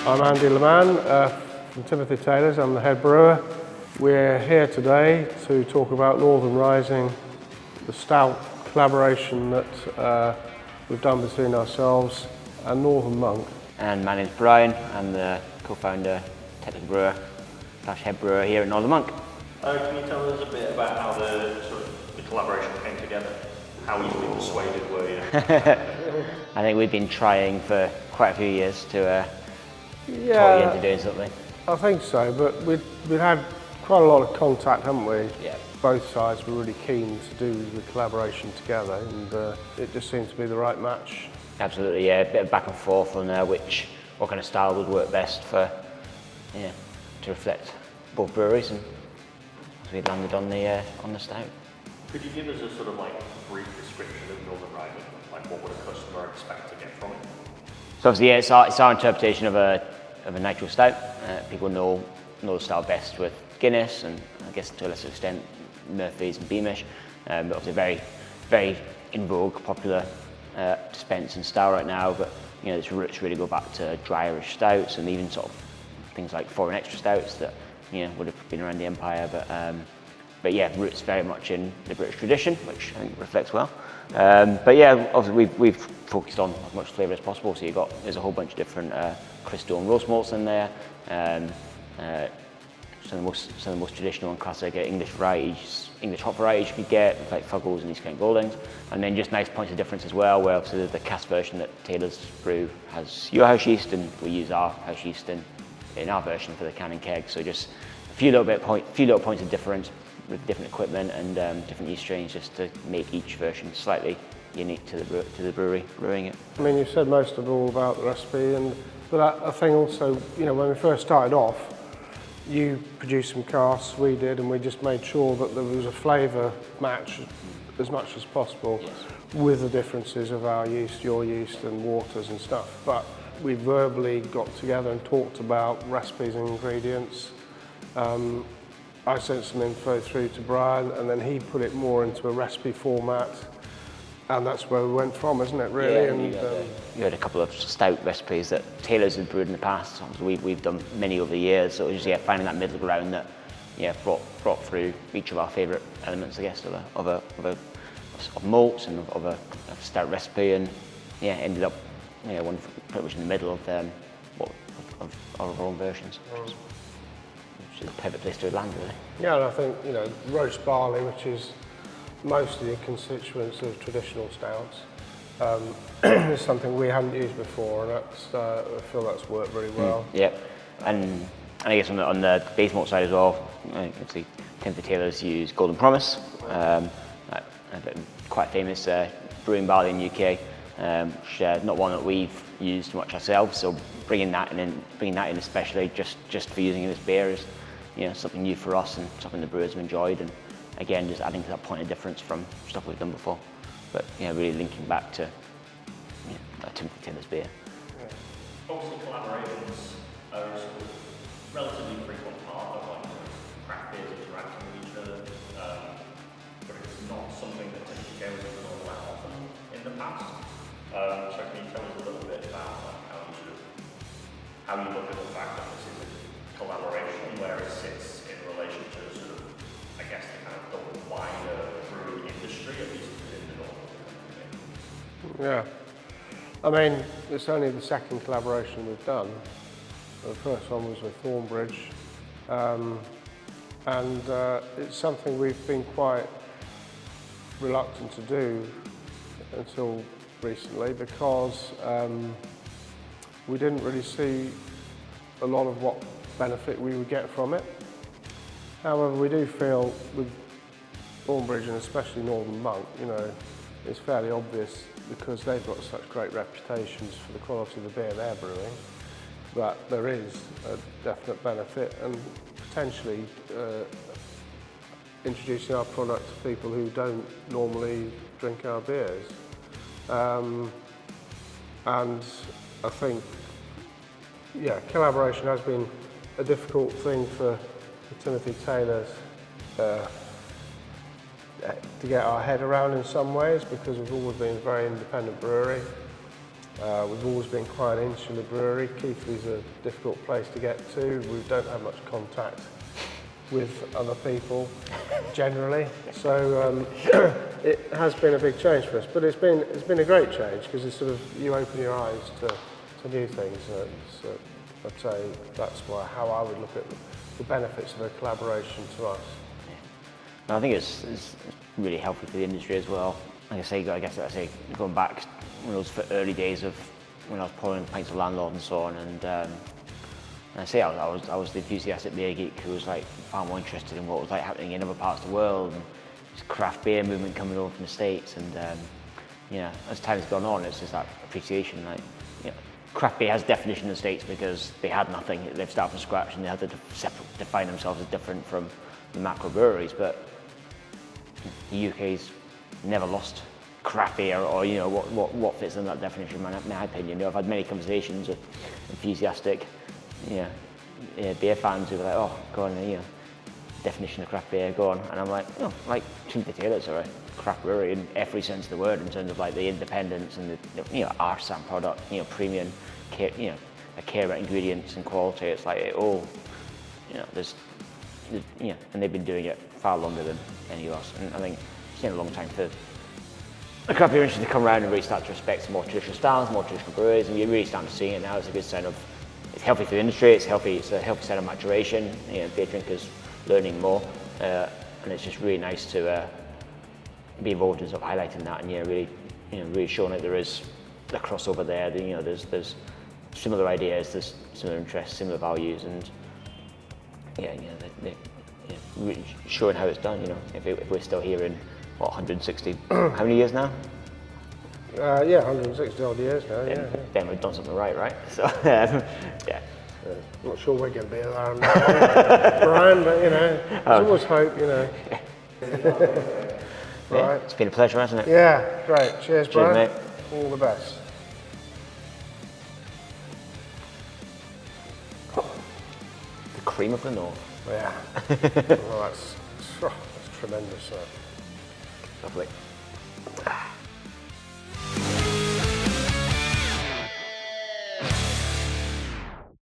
I'm Andy Leman from Timothy Taylor's. I'm the head brewer. We're here today to talk about Northern Rising, the stout collaboration that we've done between ourselves and Northern Monk. And my name's Brian. I'm the co-founder, technical brewer / head brewer here at Northern Monk. Can you tell us a bit about how the collaboration came together? How easily persuaded were you? I think we've been trying for quite a few years to talk you into doing something. I think so, but we've had quite a lot of contact, haven't we? Yeah. Both sides were really keen to do the collaboration together, and it just seemed to be the right match. Absolutely, yeah. A bit of back and forth on what kind of style would work best for, to reflect both breweries, and we landed on the stout. Could you give us a sort of brief description of Northern Rising? What would a customer expect to get from it? So obviously, it's our interpretation of a nitro stout. People know the style best with Guinness, and I guess to a lesser extent Murphy's and Beamish. But obviously very, very in vogue, popular dispense and style right now. But its roots really go back to dry Irish stouts, and even sort of things like foreign extra stouts that would have been around the empire. But yeah, roots very much in the British tradition, which I think reflects well. But yeah, obviously we've focused on as much flavour as possible. So there's a whole bunch of different crystal and roast malts in there. Some of the most traditional and classic English varieties, English hop varieties you could get, like Fuggles and East Kent Goldings. And then just nice points of difference as well, where obviously the cask version that Taylor's brew has your house yeast, and we use our house yeast in our version for the can and keg. So just a few little points of difference with different equipment and different yeast strains, just to make each version slightly unique to the brewery brewing it. I mean, you said most of all about the recipe, but I think also, when we first started off, you produced some casks, we did, and we just made sure that there was a flavour match as much as possible. Yes. With the differences of our yeast, your yeast, and waters and stuff. But we verbally got together and talked about recipes and ingredients. I sent some info through to Brian, and then he put it more into a recipe format, and that's where we went from, isn't it, really? Yeah, and you had a couple of stout recipes that Taylor's had brewed in the past. We've done many over the years, so it was just finding that middle ground that brought through each of our favourite elements, I guess, of malts and of a stout recipe, and ended up one pretty much in the middle of our own versions. Which is a perfect place to land, really. Yeah, and I think, roast barley, which is mostly a constituent of traditional stouts, is something we hadn't used before, and I feel that's worked very well. Yeah, and I guess on the base malt side as well, obviously Timothy Taylor's use Golden Promise, quite famous brewing barley in the UK, which not one that we've used much ourselves. So bringing that in especially just for using in this beer is something new for us and something the brewers have enjoyed, and again just adding to that point of difference from stuff we've done before, but really linking back to Timothy Taylor's beer. Yeah. Obviously collaborations are a sort of relatively frequent part of craft beers interacting with each other, but it's not something that typically goes on all that often in the past. So can you tell us a little bit about how you look at the fact that this is a collaboration, where it sits in relation to sort of, I guess, the wider brewing industry, at least within the North? Yeah. I mean, it's only the second collaboration we've done. The first one was with Thornbridge, and it's something we've been quite reluctant to do until recently, because we didn't really see a lot of what benefit we would get from it. However, we do feel with Thornbridge, and especially Northern Monk, it's fairly obvious, because they've got such great reputations for the quality of the beer they're brewing, that there is a definite benefit, and potentially introducing our product to people who don't normally drink our beers. And I think, collaboration has been a difficult thing for Timothy Taylor's to get our head around in some ways, because we've always been a very independent brewery. We've always been quite an insular brewery. Keighley's a difficult place to get to. We don't have much contact with other people generally, so it has been a big change for us. But it's been a great change because it's sort of you open your eyes to new things. So I'd say that's how I would look at the benefits of a collaboration to us. And I think it's really healthy for the industry as well. Like I guess going back when it was for early days of when I was pouring pints of Landlord and so on, and I was the enthusiastic beer geek who was like far more interested in what was like happening in other parts of the world, and this craft beer movement coming over from the States, and as time's gone on, it's just that appreciation. Like, craft beer has definition in the States because they had nothing, they've started from scratch, and they had to define themselves as different from the macro breweries, but the UK's never lost craft beer, or what fits in that definition. In my opinion, I've had many conversations with enthusiastic, beer fans who were like, "Oh, go on, definition of craft beer, go on," and I'm like, like Timothy Taylor's are a craft brewery in every sense of the word, in terms of like the independence and the artisan product, premium, care about ingredients and quality. It's like it all, and they've been doing it far longer than any of us, and I think it's been a long time for the craft beer industry to come around and really start to respect more traditional styles, more traditional breweries, and you're really starting to see it now. It's a good sign of, it's healthy for the industry, it's a healthy sign of maturation, beer drinkers learning more, and it's just really nice to be involved in sort of highlighting that, and really showing that there is a crossover there. There's similar ideas, there's similar interests, similar values, and really showing how it's done. If we're still here in 160, how many years now? 160 odd years now. Then we've done something right? So yeah. Not sure we're going to be around, Brian, but there's always hope. Right. It's been a pleasure, hasn't it? Yeah, great. Cheers, Brian. Mate. All the best. The cream of the north. Yeah. Well, that's tremendous. Lovely.